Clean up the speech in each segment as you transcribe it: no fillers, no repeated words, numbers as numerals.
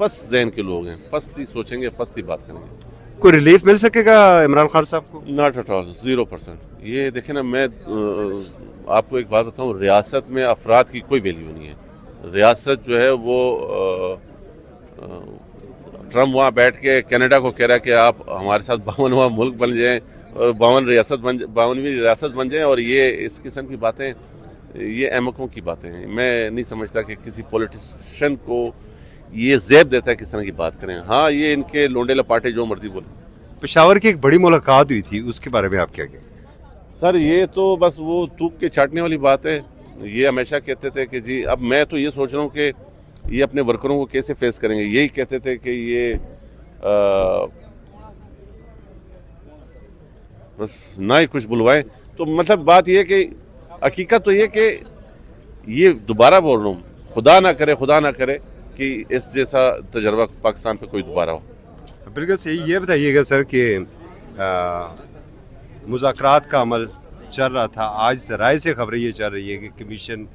पस्त जहन के लोग हैं, पस्ती सोचेंगे, पस्ती बात करेंगे। कोई रिलीफ मिल सकेगा इमरान खान साहब को? Not at all, 0%। ये देखें ना, मैं आपको एक बात बताऊं, रियासत में अफराद की कोई वैल्यू नहीं है। रियासत जो है वो ट्रम्प वहाँ बैठ के कनाडा को कह रहा है कि आप हमारे साथ 52वां मुल्क बन जाएं और 52वीं रियासत बन जाएं, और ये इस किस्म की बातें, ये अहमकों की बातें हैं। मैं नहीं समझता कि किसी पॉलिटिशियन को ये ज़ेब देता है किस तरह की बात करें। हाँ, ये इनके लोंडे लपाटे जो मर्जी बोले। पेशावर की एक बड़ी मुलाकात हुई थी, उसके बारे में आप क्या कहेंगे? सर, ये तो बस वो थूक के चाटने वाली बात है। ये हमेशा कहते थे कि जी, अब मैं तो ये सोच रहा हूँ कि ये अपने वर्करों को कैसे फेस करेंगे। यही कहते थे कि ये बस ना ही कुछ बुलवाएं। तो मतलब बात ये कि हकीकत तो ये कि ये दोबारा बोल रहा हूँ, खुदा ना करे कि इस जैसा तजर्बा पाकिस्तान पे कोई दोबारा हो। बिल्कुल सही। ये बताइएगा सर कि मुज़ाकरात का अमल चल रहा था, आज ज़राए से खबरें ये चल रही है कि कमीशन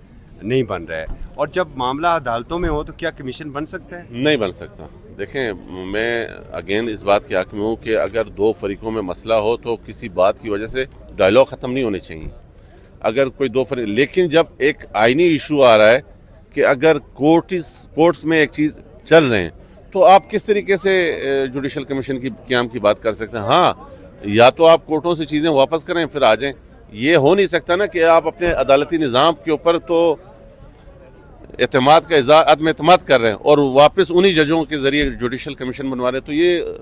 नहीं बन रहा है, और जब मामला अदालतों में हो तो क्या कमीशन बन सकता है? नहीं बन सकता। देखें, मैं अगेन इस बात के हक़ में हूँ कि अगर दो फरीकों में मसला हो तो किसी बात की वजह से डायलॉग ख़त्म नहीं होने चाहिए। अगर कोई दो फरीक, लेकिन जब एक आईनी इशू आ रहा है कि अगर कोर्ट्स में एक चीज़ चल रहे हैं, तो आप किस तरीके से जुडिशल कमीशन की क़याम की बात कर सकते हैं? हाँ, या तो आप कोर्टों से चीज़ें वापस करें फिर आ जाएं। ये हो नहीं सकता ना कि आप अपने अदालती निज़ाम के ऊपर तो एतमाद का अदम एतमाद कर रहे हैं और वापस उन्हीं जजों के जरिए जुडिशल कमीशन बनवा रहे हैं। तो ये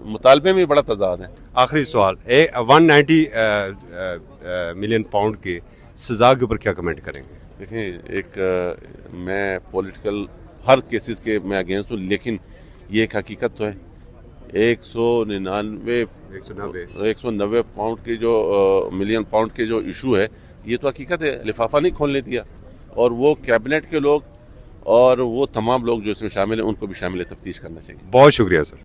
मुतालबे में बड़ा तजाद है। आखिरी सवाल, 190 मिलियन पाउंड की सज़ा के ऊपर क्या कमेंट करेंगे? देखिए, मैं पॉलिटिकल हर केसेस के मैं अगेंस्ट हूँ, लेकिन ये एक हकीकत तो है। 190 पाउंड के जो मिलियन पाउंड के जो इशू है, ये तो हकीकत है। लिफाफा नहीं खोलने दिया, और वो कैबिनेट के लोग और वो तमाम लोग जो इसमें शामिल हैं, उनको भी शामिल तफ्तीश करना चाहिए। बहुत शुक्रिया सर।